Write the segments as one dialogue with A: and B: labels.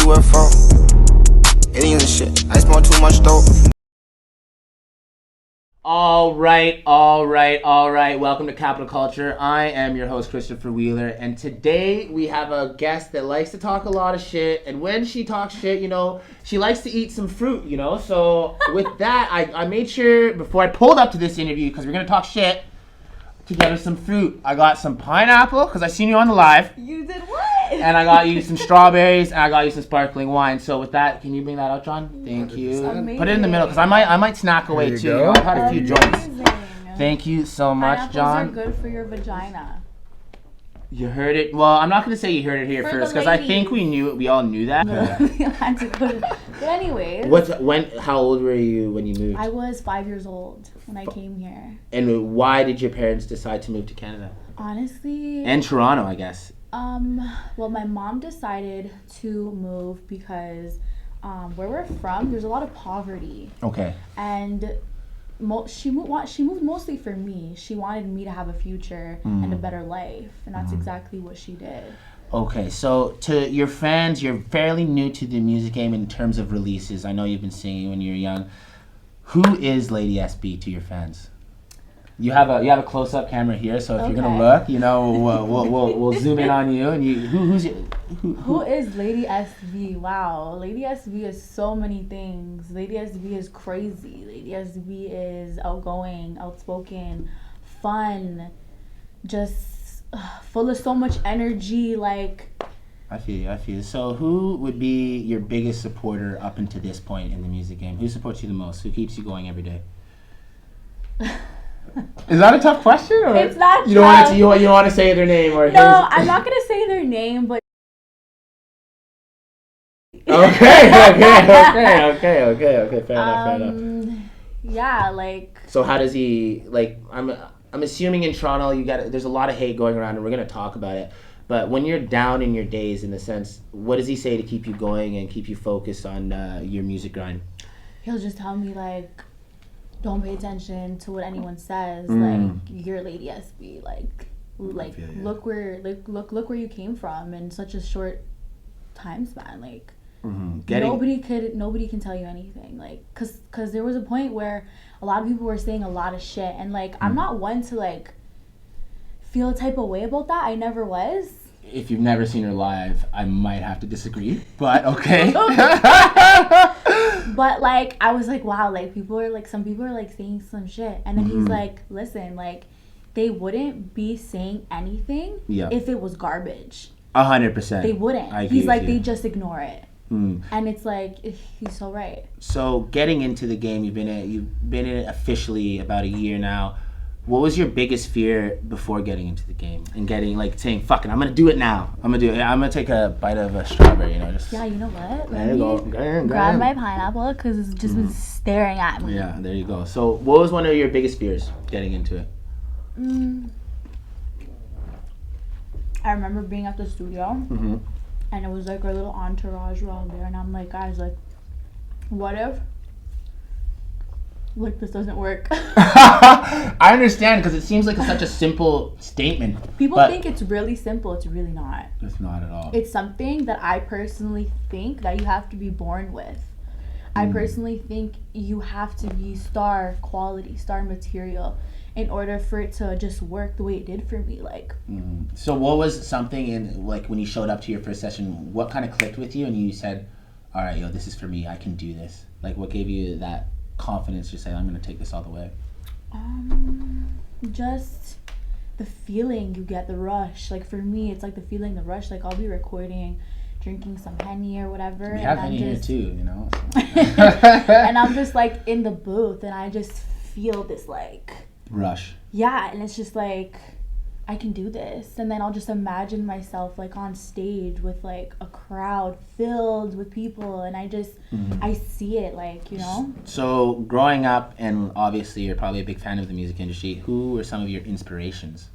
A: where from. Aliens and shit. I smoke too much dope.
B: All right. Welcome to Capital Culture. I am your host, Christopher Wheeler, and today we have a guest that likes to talk a lot of shit, and when she talks shit, you know, she likes to eat some fruit, you know? So with that, I made sure, before I pulled up to this interview, because we're going to talk shit, to get her some fruit. I got some pineapple, because I seen you on the live.
C: You did what?
B: And I got you some strawberries, and I got you some sparkling wine. So with that, can you bring that out, John? Thank you.
C: Amazing.
B: Put it in the middle, because I might snack away too. You know, I've had a few joints.
C: Amazing.
B: Thank you so much, John.
C: Pineapples are good for your vagina.
B: You heard it. Well, I'm not gonna say you heard it here
C: For
B: first,
C: the
B: because I think we all knew that.
C: But anyways.
B: How old were you when you moved?
C: I was 5 years old when I came here.
B: And why did your parents decide to move to Canada?
C: Honestly.
B: And Toronto, I guess.
C: Well, my mom decided to move because where we're from, there's a lot of poverty.
B: Okay.
C: And she moved mostly for me. She wanted me to have a future and a better life, and that's exactly what she did.
B: Okay, so to your fans, you're fairly new to the music game in terms of releases. I know you've been singing when you were young. Who is Lady SB to your fans? You have a close-up camera here, so if you're gonna look, you know, we'll zoom in on you. And
C: Who is Lady SB? Wow, Lady SB is so many things. Lady SB is crazy. Lady SB is outgoing, outspoken, fun, just full of so much energy. Like,
B: I feel you. So who would be your biggest supporter up until this point in the music game? Who supports you the most? Who keeps you going every day? Is that a tough question? Or
C: it's not.
B: You don't want to say their name or
C: no, I'm not gonna say their name, but.
B: Okay. Fair enough.
C: Yeah, like.
B: So how does he like? I'm assuming in Toronto there's a lot of hate going around, and we're gonna talk about it. But when you're down in your days, in a sense, what does he say to keep you going and keep you focused on your music grind?
C: He'll just tell me like, don't pay attention to what anyone says. Like, you're Lady SB. Like look where you came from in such a short time span. Like, nobody can tell you anything. Like, cause there was a point where a lot of people were saying a lot of shit, and like, I'm not one to like feel a type of way about that. I never was.
B: If you've never seen her live, I might have to disagree, but okay.
C: But like, I was like, wow, like some people are like saying some shit, and then he's like, listen, like, they wouldn't be saying anything if it was garbage. 100%. They wouldn't. He's like, they just ignore it. And it's like, he's so right.
B: So getting into the game, you've been in it officially about a year now. What was your biggest fear before getting into the game and saying, fuck it, I'm going to do it now. I'm going to take a bite of a strawberry, you know.
C: Yeah, you know what? Let me grab my pineapple because it's just been staring at me.
B: Yeah, there you go. So what was one of your biggest fears getting into it?
C: I remember being at the studio and it was like our little entourage were all there, and I'm like, guys, like, what if like this doesn't work?
B: I understand, because it seems like such a simple statement.
C: People think it's really simple. It's really not.
B: It's not at all.
C: It's something that I personally think that you have to be born with. I personally think you have to be star quality, star material, in order for it to just work the way it did for me. Like.
B: So what was something in, like, when you showed up to your first session, what kind of clicked with you and you said, all right, yo, this is for me, I can do this? Like, what gave you that confidence to say, I'm going to take this all the way?
C: Just the feeling you get, the rush. Like, for me, it's like the feeling, the rush. Like, I'll be recording, drinking some Henny or whatever.
B: We have Henny here too, you know. So.
C: And I'm just like in the booth, and I just feel this like
B: rush.
C: Yeah, and it's just like, I can do this. And then I'll just imagine myself like on stage with like a crowd filled with people, and I just I see it, like, you know. So growing up, and obviously you're probably a big fan of the music industry, who were some of your inspirations?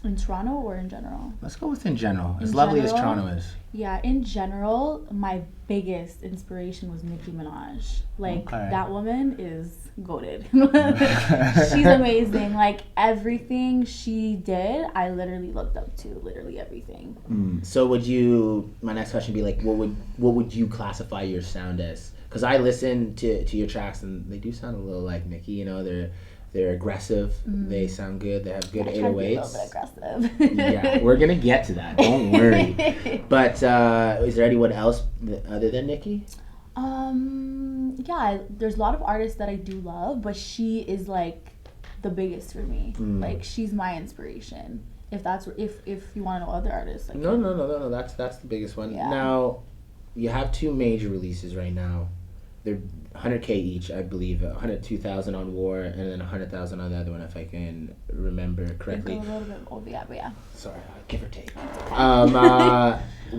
C: In Toronto or in general?
B: Let's go with in general. As
C: In
B: lovely as
C: general?
B: Toronto is.
C: Yeah, in general, my biggest inspiration was Nicki Minaj. Like,
B: Okay.
C: that woman is goated. She's amazing. Like, everything she did, I literally looked up to. Literally everything.
B: So my next question would be like, what would you classify your sound as? Because I listen to your tracks and they do sound a little like Nicki, you know, they're aggressive, they sound good, they have good 808s.
C: I try to be a little bit aggressive.
B: Yeah, we're gonna get to that, don't worry. But is there anyone else other than Nicki?
C: Yeah, there's a lot of artists that I do love, but she is like the biggest for me. Like, she's my inspiration. If you want to know other artists, like
B: No. That's the biggest one.
C: Yeah.
B: Now, you have 2 major releases right now. They're 100K each, I believe. 102,000 on War, and then 100,000 on the other one, if I can remember correctly.
C: A little bit old, yeah, but yeah.
B: Sorry, give or take.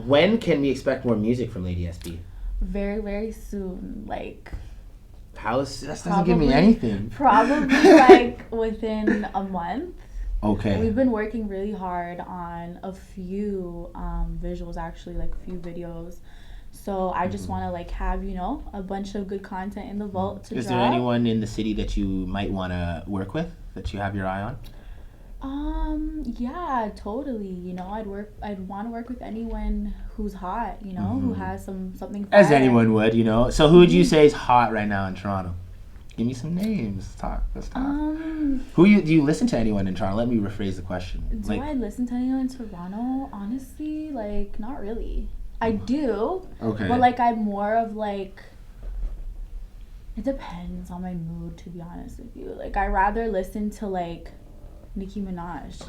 B: When can we expect more music from Lady SB?
C: Very, very soon. Like,
B: That doesn't give me anything.
C: Probably like within a month.
B: Okay.
C: We've been working really hard on a few visuals, actually, like a few videos. So I just want to like have, you know, a bunch of good content in the vault to
B: Is
C: drop.
B: there anyone in the city that you might want to work with, that you have your eye on?
C: Yeah, totally. You know, I'd want to work with anyone who's hot, you know, who has something fire.
B: As anyone would, you know. So who would you say is hot right now in Toronto? Give me some names. Let's talk. Do you listen to anyone in Toronto? Let me rephrase the question.
C: Do I listen to anyone in Toronto? Honestly, like, not really. I do.
B: Okay.
C: But like, I'm more of like, it depends on my mood, to be honest with you. Like, I rather listen to like Nicki Minaj.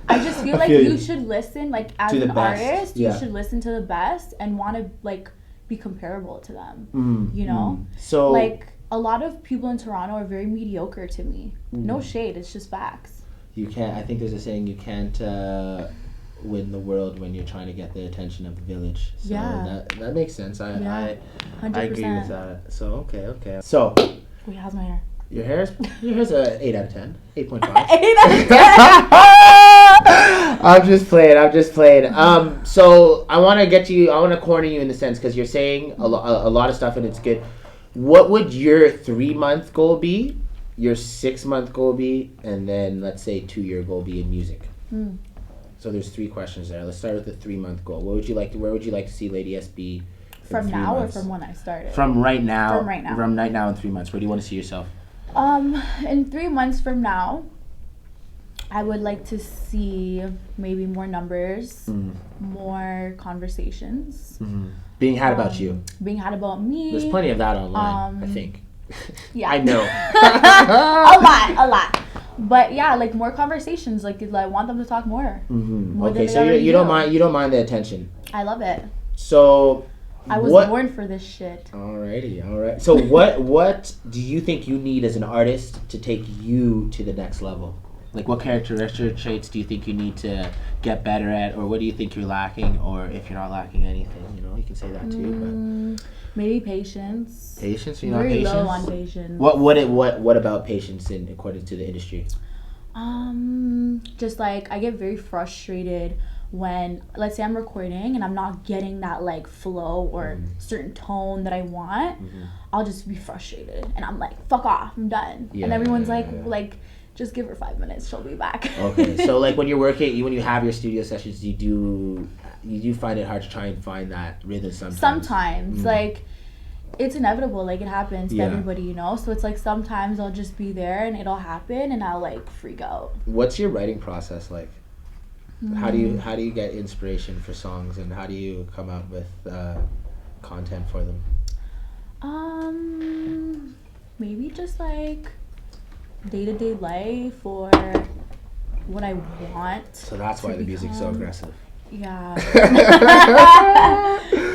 C: I just feel like you should listen, like, as
B: to
C: an
B: the best.
C: artist,
B: Yeah.
C: you should listen to the best and want to like be comparable to them. You know?
B: So
C: Like, a lot of people in Toronto are very mediocre to me. No shade, it's just facts.
B: you can't. I think there's a saying, you can't win the world when you're trying to get the attention of the village. So
C: Yeah.
B: that makes sense. I
C: 100%.
B: agree with that. So okay. So
C: Wait, how's my hair?
B: your hair's a 8 out of 10, 8.5.
C: 8 out of 10.
B: I'm just playing. So I want to corner you in the sense, because you're saying a lot of stuff and it's good. What would your 3-month goal be, your 6-month goal be, and then let's say 2-year goal be in music? So there's 3 questions there. Let's start with the 3-month goal. Where would you like to see Lady SB
C: From now
B: months?
C: or from when I started?
B: From right now.
C: From right now.
B: From right now in 3 months. Where do you want to see yourself?
C: In 3 months from now, I would like to see maybe more numbers, more conversations.
B: Being had about you.
C: Being had about me.
B: There's plenty of that online, I think.
C: Yeah.
B: I know.
C: a lot. But yeah, like, more conversations. Like, I want them to talk more. More
B: Okay,
C: than
B: so
C: they already
B: you don't mind the attention.
C: I love it.
B: So
C: I was born for this shit.
B: Alrighty, alright. So what do you think you need as an artist to take you to the next level? Like, what characteristic traits do you think you need to get better at, or what do you think you're lacking, or if you're not lacking anything, you know, you can say that too. But
C: Maybe patience.
B: patience, you're not
C: Very
B: patient.
C: low on patience.
B: What about patience according to the industry?
C: Just like, I get very frustrated when, let's say, I'm recording and I'm not getting that like flow or certain tone that I want. I'll just be frustrated and I'm like, fuck off, I'm done. And everyone's like, just give her 5 minutes, she'll be back.
B: Okay, so like when you're working, when you have your studio sessions, you do find it hard to try and find that rhythm sometimes.
C: Sometimes, like, it's inevitable, like, it happens to everybody, you know? So it's like, sometimes I'll just be there and it'll happen and I'll like freak out.
B: What's your writing process like? How do you get inspiration for songs, and how do you come up with content for them?
C: Maybe just like day-to-day life or what I want.
B: So that's why the music's so aggressive.
C: Yeah.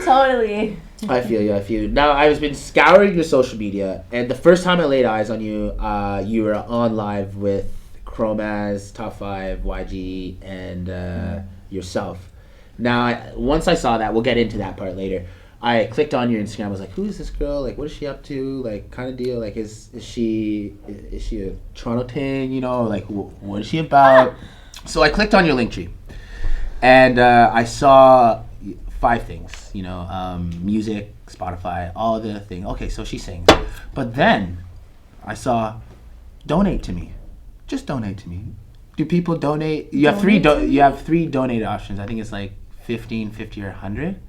C: Totally.
B: I feel you. Now, I've been scouring your social media, and the first time I laid eyes on you, you were on live with Chromaz, Top 5, YG, and yourself. Now, once I saw that, we'll get into that part later. I clicked on your Instagram. I was like, "Who is this girl? Like, what is she up to? Like, kind of deal. Like, is she a Toronto thing? You know, like, what is she about?" So I clicked on your link tree, and I saw 5 things. You know, music, Spotify, all the thing. Okay, so she sings, but then I saw donate to me. Just donate to me. Do people donate? You have you have 3 donate options. I think it's like 15, 50, or 100.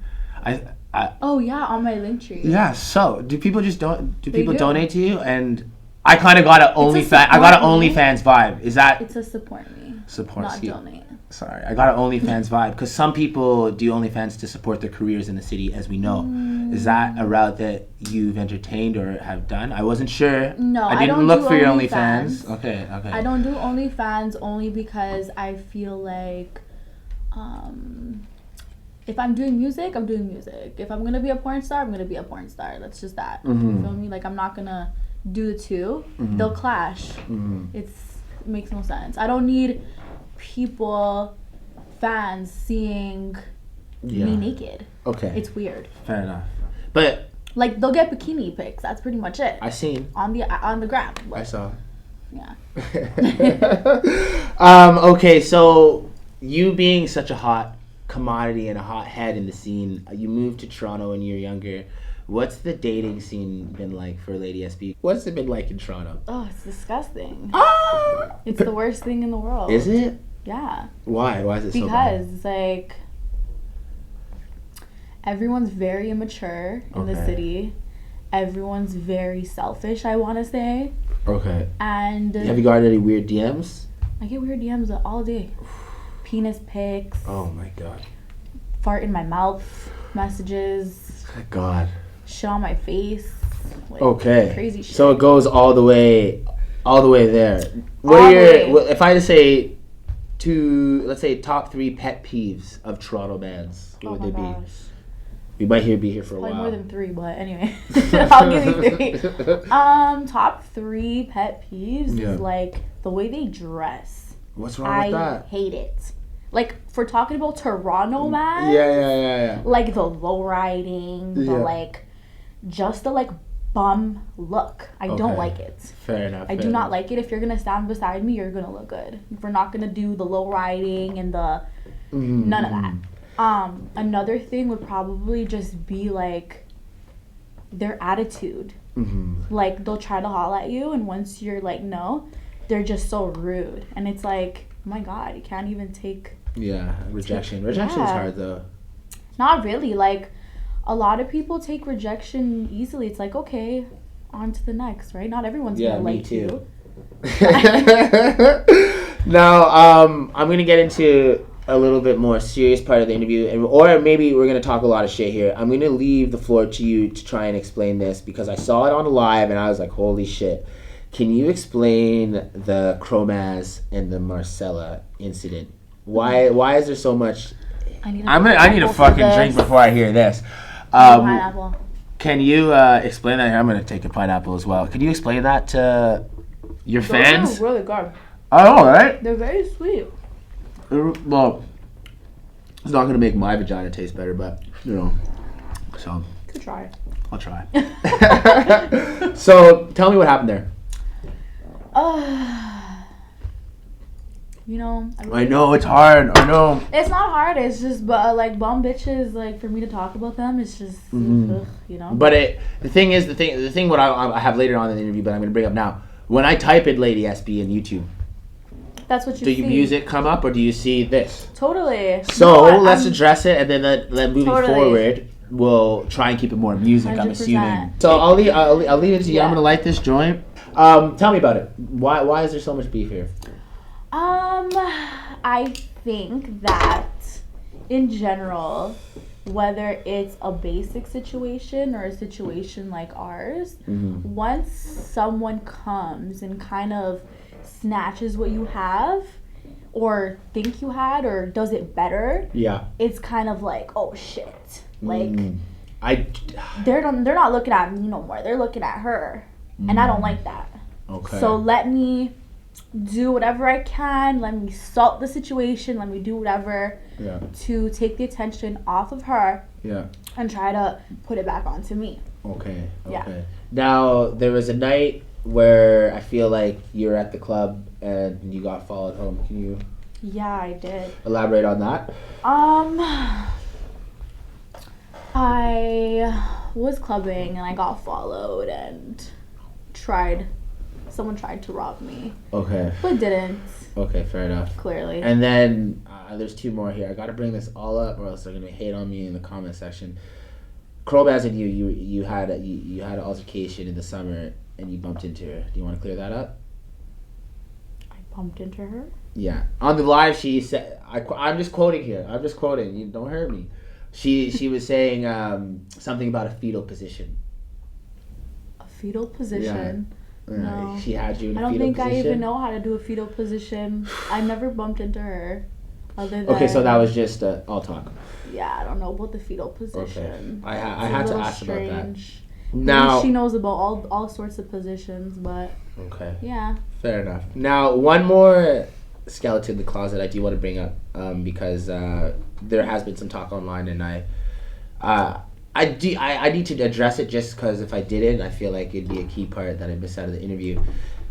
C: Oh yeah, on my link tree.
B: Yeah. So do people just donate to you? And I kind of got an OnlyFans vibe. Is that?
C: It's a support me. Not donate.
B: Sorry, I got an OnlyFans vibe because some people do OnlyFans to support their careers in the city, as we know. Is that a route that you've entertained or have done? I wasn't sure.
C: No,
B: I didn't look for your OnlyFans. Okay.
C: I don't do OnlyFans only because I feel like, if I'm doing music, I'm doing music. If I'm gonna be a porn star, I'm gonna be a porn star. That's just that. You feel me? Like I'm not gonna do the two. They'll clash. It makes no sense. I don't need fans seeing me naked. Okay. It's weird.
B: Fair enough. But
C: like they'll get bikini pics. That's pretty much it.
B: I seen
C: on the gram.
B: I saw.
C: Yeah.
B: Okay, so you being such a hot commodity and a hot head in the scene, you moved to Toronto when you were younger. What's the dating scene been like for Lady SB? What's it been like in Toronto?
C: Oh, it's disgusting. It's the worst thing in the world.
B: Is it?
C: Yeah.
B: Why? Why is it so bad?
C: Because like everyone's very immature in the city. Everyone's very selfish, I want to say.
B: Okay.
C: And
B: have you gotten any weird DMs?
C: I get weird DMs all day. Penis pics.
B: Oh my god.
C: Fart in my mouth messages.
B: God.
C: Shit on my face. Like,
B: okay.
C: Crazy shit.
B: So it goes all the way there. If I had to say let's say top 3 pet peeves of Toronto bands, what would they be? We might be here for a while.
C: More than 3, but anyway. I'll give you 3. Top 3 pet peeves is like the way they dress.
B: What's wrong with that?
C: I hate it. Like, for talking about Toronto, man.
B: Yeah.
C: Like, the low riding, just the, bum look. I don't like it.
B: Fair enough.
C: I do not like it. If you're going to stand beside me, you're going to look good. If we're not going to do the low riding and the... none of that. Another thing would probably just be, their attitude. Like, they'll try to holler at you, and once you're like, no, they're just so rude. And it's like, oh my God, you can't even take...
B: Yeah, rejection. Rejection is hard, though.
C: Not really. Like, a lot of people take rejection easily. It's like, okay, on to the next, right? Not everyone's going to like you.
B: Now, I'm going to get into a little bit more serious part of the interview, or maybe we're going to talk a lot of shit here. I'm going to leave the floor to you to try and explain this, because I saw it on the live, and I was like, holy shit. Can you explain the Chromaz and the Marcella incident? Why is there so much... I need a fucking drink before I hear this.
C: Pineapple.
B: Can you explain that? I'm going to take a pineapple as well. Can you explain that to your fans?
C: They're really good.
B: Oh, right?
C: They're very sweet.
B: Well, it's not going to make my vagina taste better, but, so...
C: Could try.
B: I'll try. So, tell me what happened there.
C: I
B: know it's hard. I know
C: it's not hard. It's just, but bum bitches. For me to talk about them, it's just,
B: But the thing. What I have later on in the interview, but I'm going to bring up now. When I type in Lady SB in YouTube,
C: that's what you
B: see.
C: Do
B: your music come up, or do you see this?
C: Totally.
B: So let's address it, and then moving forward, we'll try and keep it more music. 100%. I'm assuming. So I'll leave it to you. Yeah. I'm going to light this joint. Tell me about it. Why is there so much beef here?
C: I think that in general, whether it's a basic situation or a situation like ours, once someone comes and kind of snatches what you have or think you had or does it better, it's kind of like, oh shit. They're not looking at me no more. They're looking at her. And I don't like that.
B: Okay.
C: So let me do whatever I can. Let me salt the situation. Let me do whatever to take the attention off of her.
B: Yeah.
C: And try to put it back onto me.
B: Okay.
C: Yeah.
B: Now, there was a night where I feel like you were at the club and you got followed home. Can you
C: Yeah, I did.
B: Elaborate on that.
C: I was clubbing and I got followed and someone tried to rob me.
B: Okay.
C: But didn't.
B: Okay, fair enough.
C: Clearly.
B: And then there's two more here. I gotta bring this all up, or else they're gonna hate on me in the comment section. Crowbaz and you had an altercation in the summer and you bumped into her. Do you want to clear that up?
C: I bumped into her?
B: Yeah. On the live, she said, I'm just quoting here. I'm just quoting. You don't hurt me. She was saying something about a fetal position.
C: A fetal position?
B: Yeah.
C: No.
B: She had you in a fetal position.
C: I don't think I even know how to do a fetal position. I never bumped into her. Other than,
B: okay, so that was just all talk.
C: Yeah, I don't know about the fetal position.
B: Okay. I had to ask about that.
C: Now maybe she knows about all sorts of positions, but
B: okay.
C: Yeah.
B: Fair enough. Now, one more skeleton in the closet I do want to bring up because there has been some talk online, and I need to address it just because if I didn't, I feel like it'd be a key part that I missed out of the interview.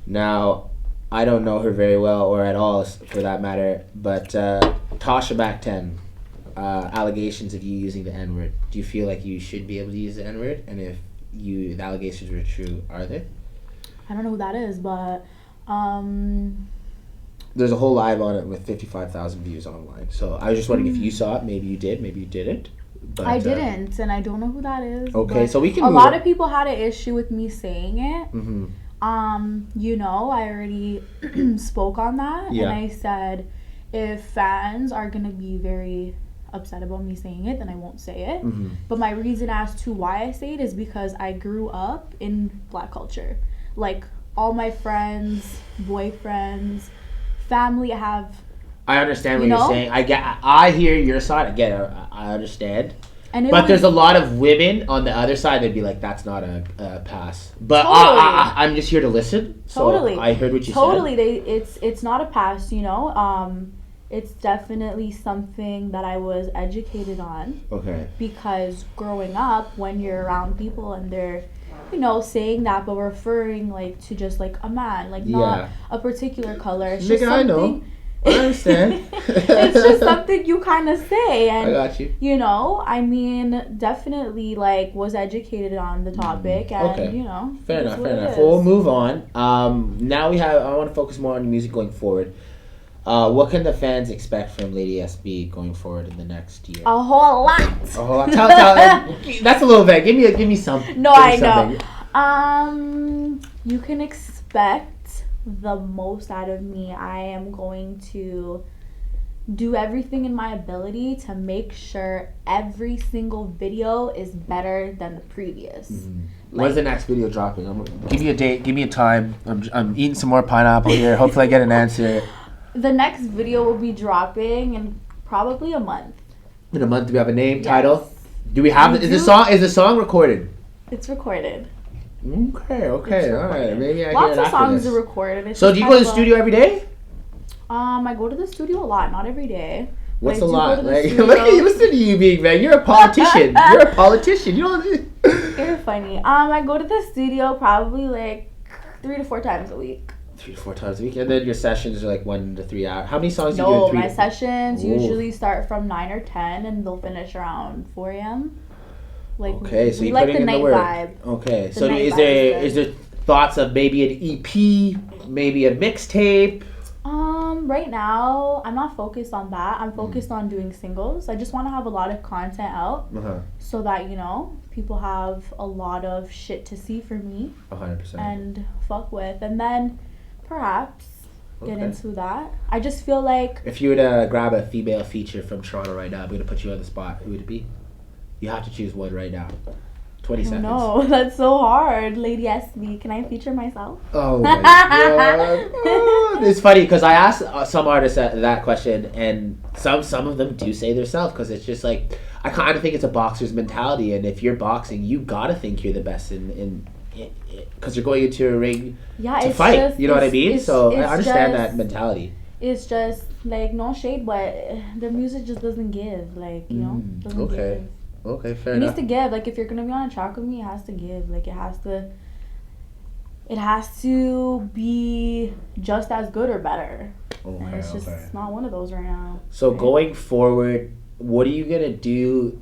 B: Now, I don't know her very well or at all for that matter, but Tasha Back 10, allegations of you using the N-word. Do you feel like you should be able to use the N-word? And if the allegations were true, are they?
C: I don't know who that is, but
B: there's a whole live on it with 55,000 views online. So I was just wondering if you saw it. Maybe you did, maybe you didn't. But,
C: I didn't, and I don't know who that is.
B: Okay, so we can.
C: A lot of people had an issue with me saying it.
B: Mm-hmm.
C: I already spoke on that, and I said if fans are gonna be very upset about me saying it, then I won't say it.
B: Mm-hmm.
C: But my reason as to why I say it is because I grew up in Black culture. Like all my friends, boyfriends, family
B: I understand what you're saying. I hear your side. I get it. I understand. But there's a lot of women on the other side that'd be like, that's not a pass. But
C: totally.
B: I'm just here to listen. So
C: totally.
B: I heard what you said.
C: Totally. It's not a pass, It's definitely something that I was educated on.
B: Okay.
C: Because growing up, when you're around people and they're, saying that, but referring like to just like a man, like not a particular color. It's just something.
B: I know. I understand.
C: It's just something you kind of say, and
B: I got you.
C: Definitely like was educated on the topic, and
B: fair enough. Well, we'll move on. Now I want to focus more on music going forward. What can the fans expect from Lady SB going forward in the next year?
C: A whole lot.
B: A whole lot. Tell. That's a little vague. Give me some.
C: No, I know. You can expect the most out of me. I am going to do everything in my ability to make sure every single video is better than the previous.
B: Mm-hmm. When's the next video dropping? Give me a date. Give me a time. I'm eating some more pineapple here. Hopefully I get an answer.
C: The next video will be dropping in probably a month.
B: In a month, do we have a name, title? Do we have Is the song recorded?
C: It's recorded.
B: Okay, all right. Maybe I
C: Lots
B: hear it
C: of songs
B: this.
C: are recorded.
B: So do you go to the studio every day?
C: I go to the studio a lot, not every day.
B: What's a lot? Like, listen to you being man. You're a politician. You're a politician. You know.
C: You're funny. I go to the studio probably like 3 to 4 times a week.
B: 3 to 4 times a week, and then your sessions are like 1 to 3 hours. How many songs do you do?
C: No, my sessions usually start from 9 or 10, and they'll finish around 4 a.m. Like,
B: okay, so
C: we
B: you're
C: like
B: putting
C: the
B: in
C: night
B: the work.
C: Vibe.
B: Okay, so is there thoughts of maybe an EP, maybe a mixtape?
C: Right now I'm not focused on that. I'm focused on doing singles. I just want to have a lot of content out, so that people have a lot of shit to see for me.
B: 100%.
C: And fuck with, and then perhaps get into that. I just feel like
B: if you were to grab a female feature from Toronto right now, we're gonna put you on the spot. Who would it be? You have to choose one right now. 20 seconds.
C: No, that's so hard. Lady SB, can I feature myself?
B: Oh my god. Oh, it's funny because I asked some artists that question, and some of them do say themselves, because it's just like, I kind of think it's a boxer's mentality, and if you're boxing, you gotta think you're the best in because you're going into a ring to fight. You know what I mean? So I understand that mentality. It's just like, no shade, but the music just doesn't give. Like, doesn't give. Okay, fair enough. It needs to give. Like, if you're gonna be on a track with me, it has to give. Like, it has to be just as good or better.
C: And it's just not one of those right now.
B: So
C: right?
B: going forward, what are you gonna do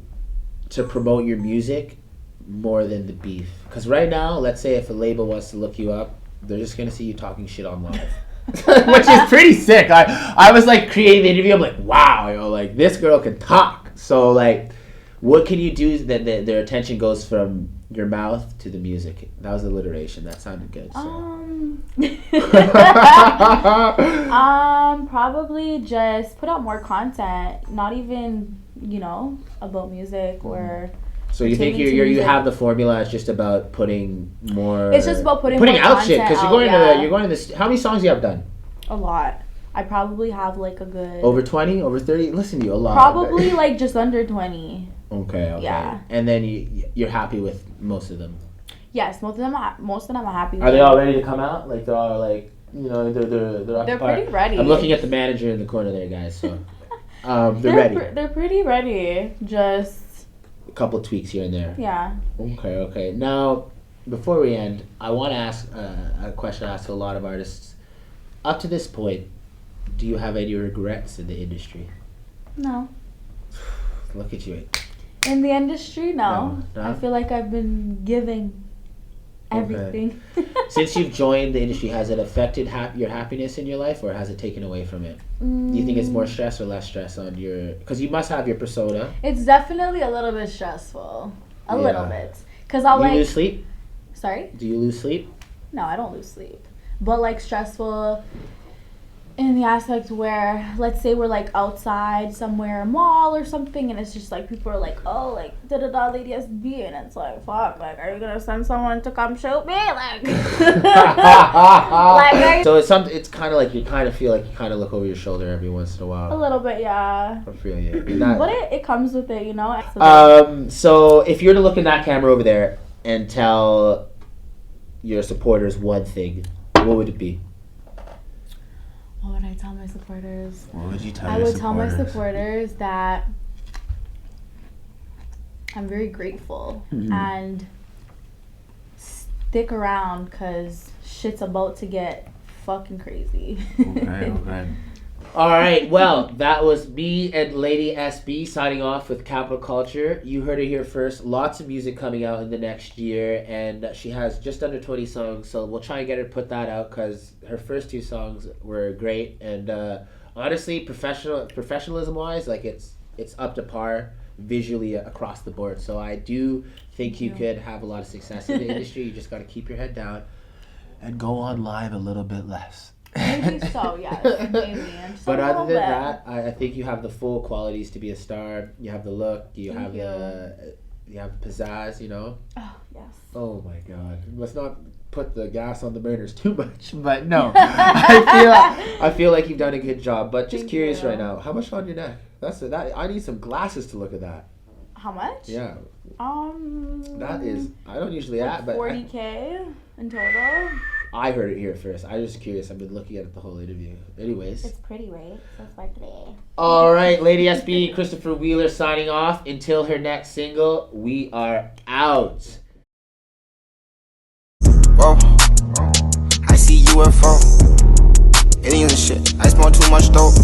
B: to promote your music more than the beef? Because right now, let's say if a label wants to look you up, they're just gonna see you talking shit on live. Which is pretty sick. I was like creating the interview, I'm like, wow, yo, like this girl can talk. So like, what can you do that their attention goes from your mouth to the music? That was alliteration. That sounded good. So.
C: Probably just put out more content. Not even, about music or.
B: So you think you have the formula? It's just about putting more.
C: It's just about putting more
B: out shit because you're going to this. How many songs you have done?
C: A lot. I probably have like a good.
B: Over 20, over 30. Listen to you, a lot.
C: Probably like just under 20.
B: Okay. Yeah. And then you're happy with most of them.
C: Yes, most of them I'm happy with.
B: Are they all ready to come out? Like they're all like they're
C: pretty ready.
B: I'm looking at the manager in the corner there, guys. So they're ready.
C: They're pretty ready. Just
B: a couple tweaks here and there.
C: Yeah.
B: Okay. Now, before we end, I want to ask a question I ask to a lot of artists. Up to this point, do you have any regrets in the industry?
C: No.
B: Look at you.
C: In the industry, no.
B: No?
C: I feel like I've been giving everything.
B: Okay. Since you've joined the industry, has it affected your happiness in your life, or has it taken away from it? Do you think it's more stress or less stress on your... Because you must have your persona.
C: It's definitely a little bit stressful. A little bit. Because I'll
B: Do you lose sleep?
C: Sorry?
B: Do you lose sleep?
C: No, I don't lose sleep. But like stressful in the aspect where, let's say we're like outside somewhere, a mall or something, and it's just like people are like, oh, like da-da-da lady SB, and it's like, fuck, like, are you gonna send someone to come shoot me? Like,
B: so it's kind of like you kind of feel like you kind of look over your shoulder every once in a while.
C: A little bit, yeah.
B: I feel you.
C: But it comes with it,
B: So if you were to look in that camera over there and tell your supporters one thing, what would it be?
C: What would I tell my supporters?
B: What would you tell
C: I would tell my supporters that I'm very grateful and stick around because shit's about to get fucking crazy.
B: Okay. All right, well, that was me and Lady SB signing off with Capital Culture. You heard it here first. Lots of music coming out in the next year, and she has just under 20 songs, so we'll try and get her to put that out because her first 2 songs were great. And honestly, professionalism-wise, like it's up to par visually across the board. So I do think you could have a lot of success in the industry. You just got to keep your head down and go on live a little bit less.
C: Maybe so, yes. Maybe.
B: But other than that, I think you have the full qualities to be a star. You have the look. You have the pizzazz.
C: Oh yes.
B: Oh my God! Let's not put the gas on the burners too much. But no, I feel like you've done a good job. But just curious right now, how much on your neck? That. I need some glasses to look at that.
C: How much?
B: Yeah. That is. I don't usually
C: like
B: but
C: 40K in total.
B: I heard it here first. I was just curious. I've been looking at it the whole interview. Anyways.
C: It's pretty, right? So sparkly.
B: All right, Lady SB, Christopher Wheeler signing off. Until her next single, we are out.
A: Whoa, I see UFO. Aliens and shit. I smoke too much dope.